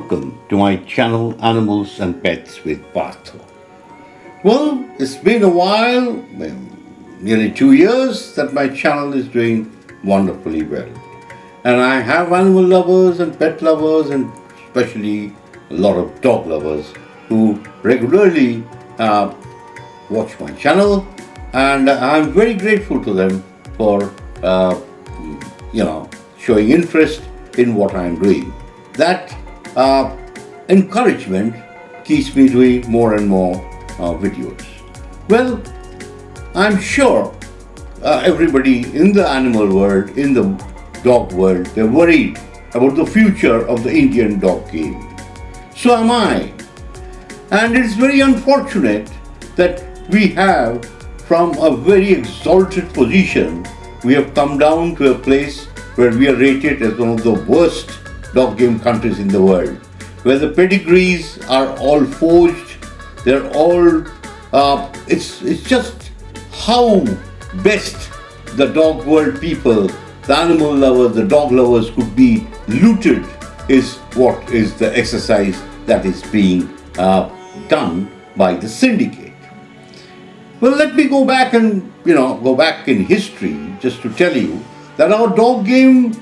welcome to my channel Animals and Pets with Partha. Well, it's been a while, nearly 2 years, that my channel is doing wonderfully well. And I have animal lovers and pet lovers, and especially a lot of dog lovers who regularly watch my channel, and I'm very grateful to them for showing interest in what I'm doing. That encouragement keeps me doing more and more videos. Well, I'm sure everybody in the animal world, in the dog world, they're worried about the future of the Indian dog game. So am I. And it's very unfortunate that we have, from a very exalted position, we have come down to a place where we are rated as one of the worst dog game countries in the world, where the pedigrees are all forged. They're all, it's just how best the dog world people, the animal lovers, the dog lovers could be looted is what is the exercise that is being done by the syndicate. Well, let me go back and, go back in history just to tell you that our dog game,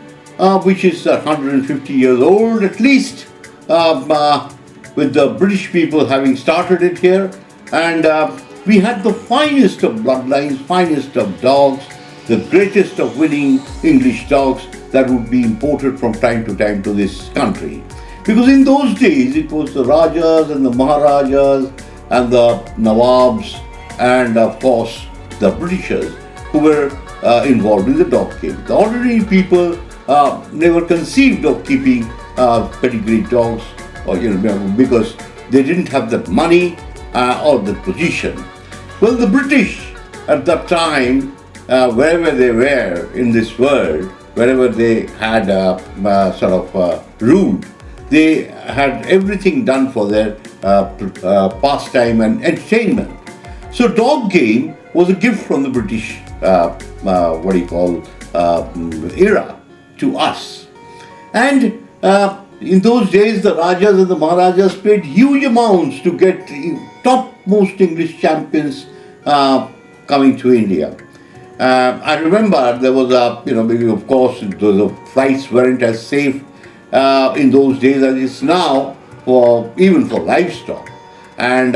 which is 150 years old at least, with the British people having started it here, and we had the finest of bloodlines, finest of dogs, the greatest of winning English dogs that would be imported from time to time to this country. Because in those days, it was the Rajas and the Maharajas and the Nawabs and, of course, the Britishers who were involved in the dog game. The ordinary people never conceived of keeping pedigree dogs, or because they didn't have the money or the position. Well, the British at that time, wherever they were in this world, wherever they had ruled, they had everything done for their pastime and entertainment. So dog game was a gift from the British, era to us. And in those days, the Rajas and the Maharajas paid huge amounts to get topmost English champions coming to India. I remember there was of course, the flights weren't as safe in those days as it's now, even for livestock. And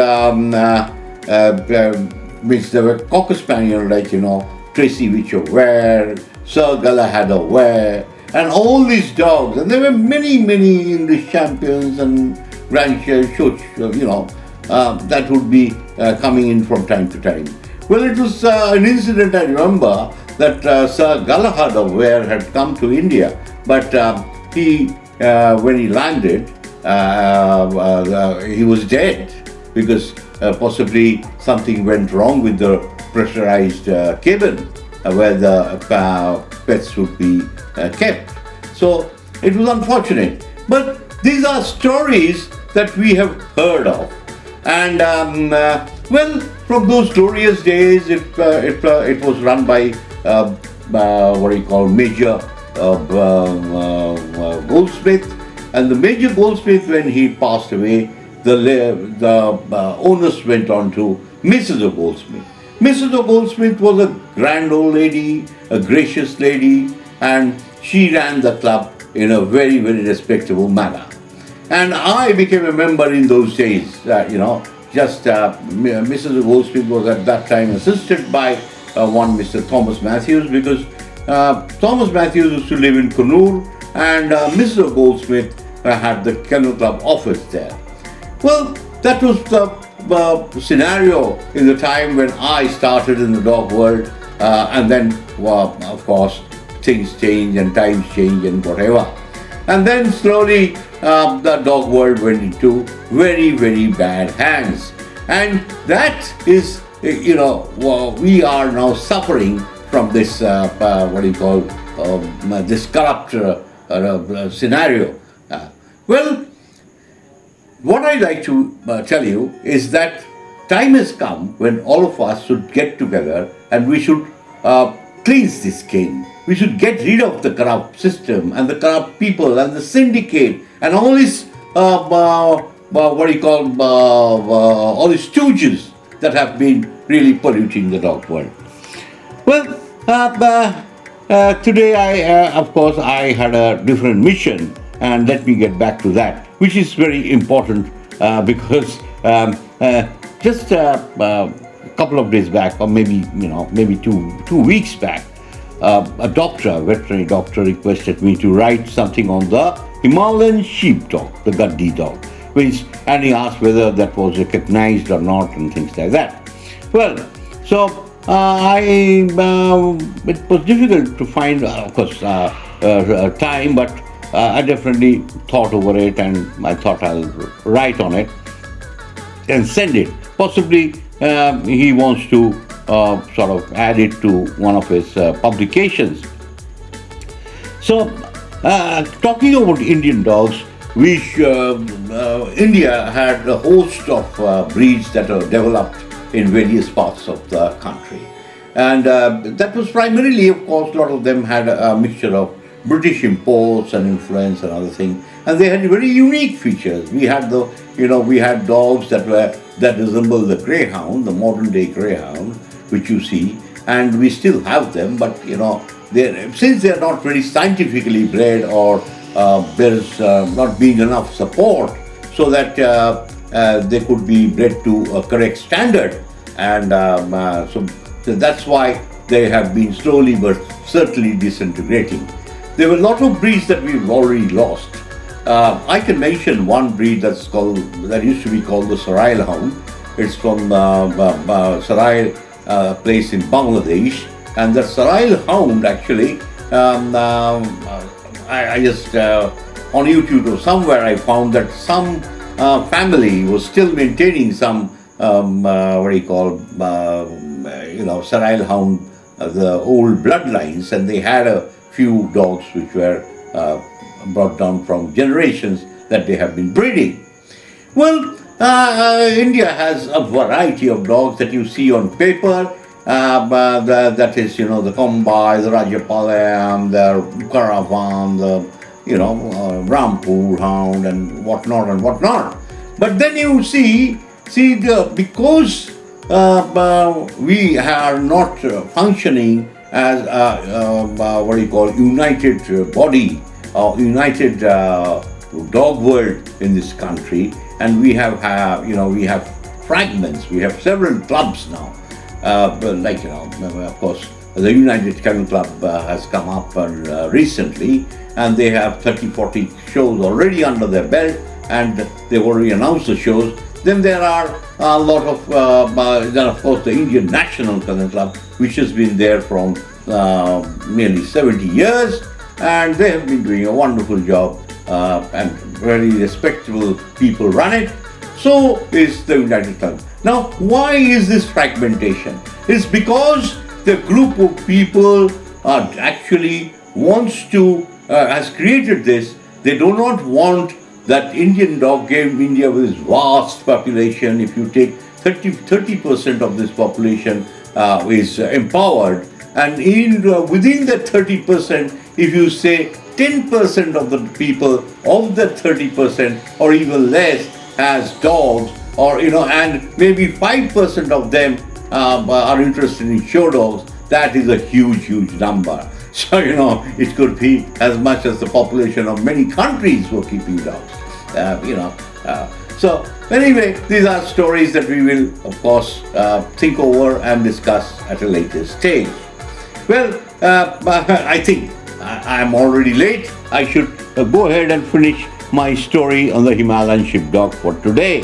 there were Cocker Spaniel like, Tracy Witcher Ware, Sir Galahad Ware, and all these dogs. And there were many English champions and Grand Church, that would be coming in from time to time. Well, it was an incident I remember that Sir Galahad Ware had come to India, but when he landed, he was dead because possibly something went wrong with the pressurized cabin where the pets would be kept. So it was unfortunate. But these are stories that we have heard of. And from those glorious days, it was run by Major Goldsmith. And the Major Goldsmith, when he passed away, the onus went on to Mrs. Goldsmith. Mrs. Goldsmith was a grand old lady, a gracious lady, and she ran the club in a very respectable manner. And I became a member in those days, Mrs. Goldsmith was at that time assisted by one Mr. Thomas Matthews, because Thomas Matthews used to live in Kannur, and Mrs. Goldsmith had the Kennel Club office there. Well, that was the scenario in the time when I started in the dog world, and then, of course, things change and times change and whatever. And then slowly the dog world went into very bad hands. And that is, we are now suffering from this, this corrupt scenario. Well, what I'd like to tell you is that time has come when all of us should get together and we should cleanse this game. We should get rid of the corrupt system and the corrupt people and the syndicate and all these what do you call, all the stooges that have been really polluting the dog world. Well, today of course, I had a different mission, and let me get back to that, which is very important because just a couple of days back, or maybe two weeks back, a veterinary doctor, requested me to write something on the Himalayan sheep dog, the Gaddi dog, and he asked whether that was recognized or not and things like that. Well, so it was difficult to find, of course, time, but I definitely thought over it, and I thought I'll write on it and send it. Possibly he wants to sort of add it to one of his publications. So, talking about Indian dogs, India had a host of breeds that are developed in various parts of the country. And that was primarily, of course, a lot of them had a mixture of British imports and influence and other things. And they had very unique features. We had dogs that resemble the greyhound, the modern day greyhound, which you see, and we still have them, but since they're not very scientifically bred, or there's not been enough support so that they could be bred to a correct standard, and so that's why they have been slowly but certainly disintegrating. There were a lot of breeds that we've already lost. I can mention one breed that used to be called the Sarail Hound. It's from Sarail, place in Bangladesh, and the Sarail Hound actually, I just on YouTube or somewhere I found that some family was still maintaining some Sarail Hound, the old bloodlines, and they had a few dogs which were brought down from generations that they have been breeding. Well, India has a variety of dogs that you see on paper. That is, the Kombai, the Rajapalayam, the Caravan, the Rampur Hound, and whatnot. But then you see because we are not functioning as a united body or united dog world in this country, and we have fragments. We have several clubs now. Of course, the United Kennel Club has come up recently, and they have 30-40 shows already under their belt, and they've already announced the shows. Then there are a lot of, then of course the Indian National Kennel Club, which has been there from nearly 70 years, and they have been doing a wonderful job, and very respectable people run it. So is the United Club. Now, why is this fragmentation? It's because the group of people actually has created this. They do not want that Indian dog game. India with its vast population, if you take 30% of this population is empowered, and within that 30%, if you say 10% of the people of that 30% or even less has dogs, and maybe 5% of them are interested in show dogs, that is a huge number. So, it could be as much as the population of many countries who are keeping dogs. So, anyway, these are stories that we will, of course, think over and discuss at a later stage. Well, I think I'm already late. I should go ahead and finish my story on the Himalayan sheep dog for today.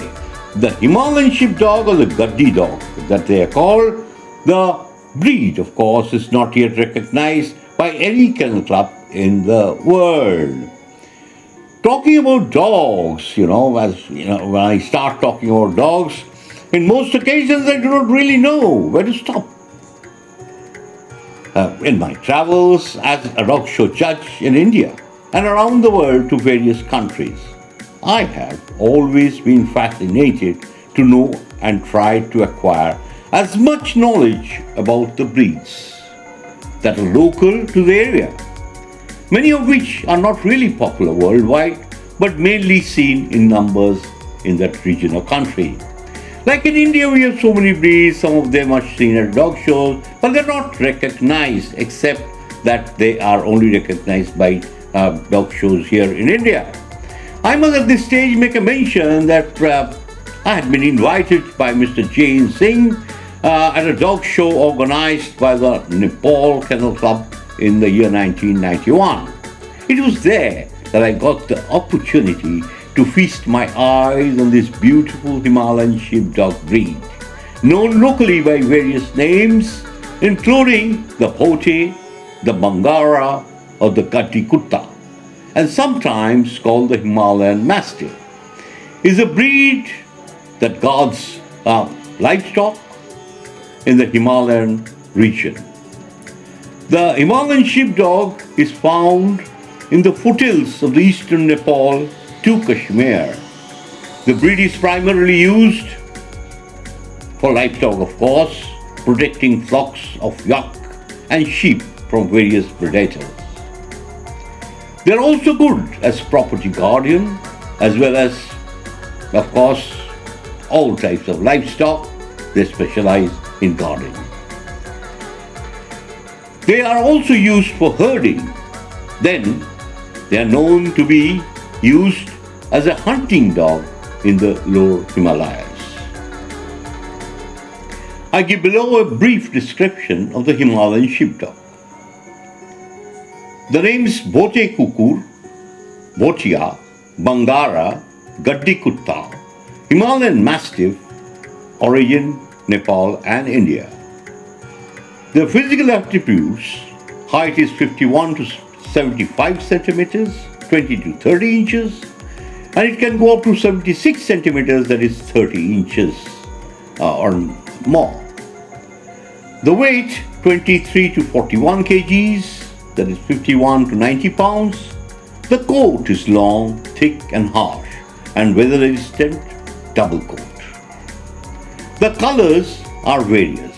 The Himalayan sheep dog, or the Gaddi dog that they are called, the breed, of course, is not yet recognized by any kennel club in the world. Talking about dogs, when I start talking about dogs, in most occasions I do not really know where to stop. In my travels as a dog show judge in India and around the world to various countries, I have always been fascinated to know and try to acquire as much knowledge about the breeds that are local to the area, many of which are not really popular worldwide, but mainly seen in numbers in that region or country. Like in India, we have so many breeds, some of them are seen at dog shows, but they're not recognized except that they are only recognized by dog shows here in India. I must at this stage make a mention that I had been invited by Mr. Jain Singh at a dog show organized by the Nepal Kennel Club in the year 1991. It was there that I got the opportunity to feast my eyes on this beautiful Himalayan sheepdog breed, known locally by various names, including the Pote, the Bangara, or the Gatti Kutta, and sometimes called the Himalayan Mastiff. Is a breed that guards livestock in the Himalayan region. The Himalayan sheepdog is found in the foothills of the eastern Nepal to Kashmir. The breed is primarily used for livestock, of course, protecting flocks of yak and sheep from various predators. They are also good as property guardian, as well as, of course, all types of livestock. They specialize in guarding. They are also used for herding. Then they are known to be used as a hunting dog in the lower Himalayas. I give below a brief description of the Himalayan sheepdog. The names Bote Kukur, Botia, Bangara, Gaddi Kutta, Himalayan Mastiff, origin Nepal and India. The physical attributes: height is 51 to 75 centimeters, 20 to 30 inches, and it can go up to 76 centimeters, that is 30 inches or more. The weight 23 to 41 kgs, that is 51 to 90 pounds. The coat is long, thick and harsh and weather resistant double coat. The colors are various.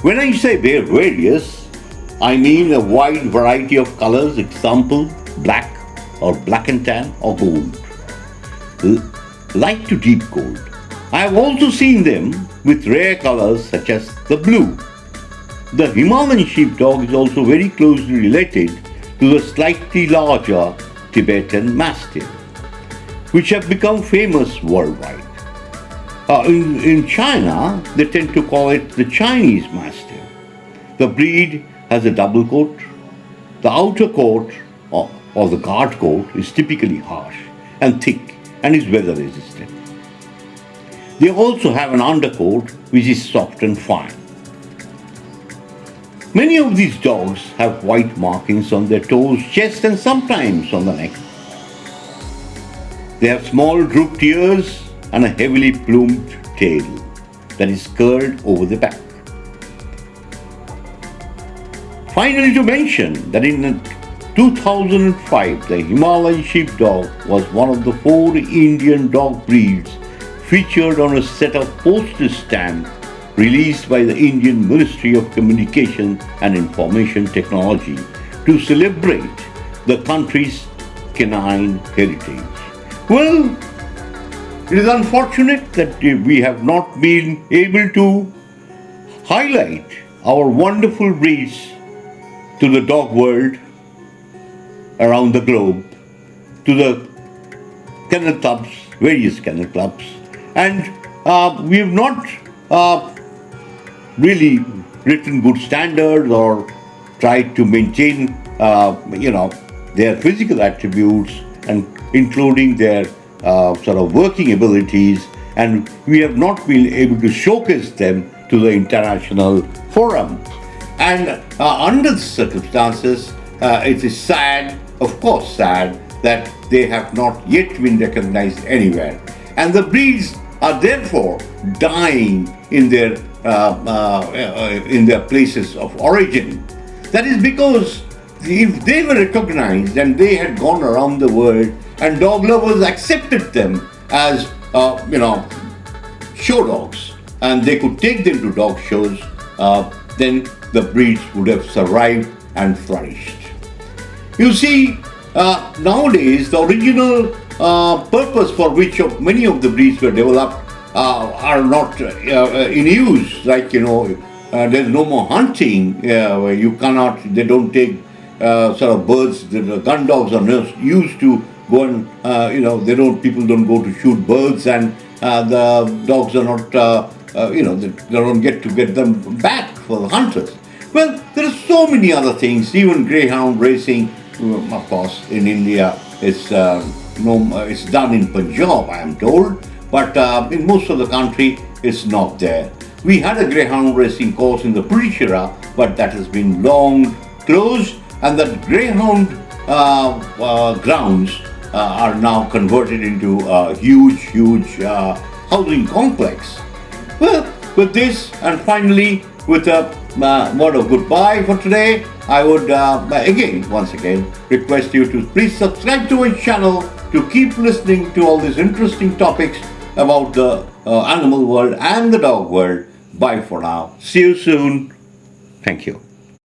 When I say they're various, I mean a wide variety of colors, example black or black and tan or gold, light to deep gold. I have also seen them with rare colors such as the blue. The Himalayan sheepdog is also very closely related to the slightly larger Tibetan Mastiff, which have become famous worldwide. In China, they tend to call it the Chinese Mastiff. The breed has a double coat. The outer coat or the guard coat is typically harsh and thick and is weather resistant. They also have an undercoat which is soft and fine. Many of these dogs have white markings on their toes, chest and sometimes on the neck. They have small drooped ears and a heavily plumed tail that is curled over the back. Finally, to mention that in 2005, the Himalayan sheepdog was one of the 4 Indian dog breeds featured on a set of postage stamps released by the Indian Ministry of Communication and Information Technology to celebrate the country's canine heritage. Well, it is unfortunate that we have not been able to highlight our wonderful breeds to the dog world around the globe, to the kennel clubs, various kennel clubs, and we have not really written good standards or tried to maintain, their physical attributes and including their sort of working abilities, and we have not been able to showcase them to the international forum. And under the circumstances, it is sad, of course sad, that they have not yet been recognized anywhere. And the breeds are therefore dying in their places of origin. That is because if they were recognized and they had gone around the world and dog lovers accepted them as, show dogs, and they could take them to dog shows, then the breeds would have survived and flourished. You see, Nowadays, the original purpose for which of many of the breeds were developed are not in use. Like, there's no more hunting. Where you cannot. They don't take sort of birds. The gun dogs are not used to go and they don't. People don't go to shoot birds, and the dogs are not. They don't get them back for the hunters. Well, there are so many other things. Even greyhound racing, of course, in India, it's done in Punjab, I am told, but in most of the country, it's not there. We had a greyhound racing course in the British era, but that has been long closed, and the greyhound grounds are now converted into a huge housing complex. Well, with this, and finally, with a word of goodbye for today, I would once again request you to please subscribe to my channel to keep listening to all these interesting topics about the animal world and the dog world. Bye for now. See you soon. Thank you.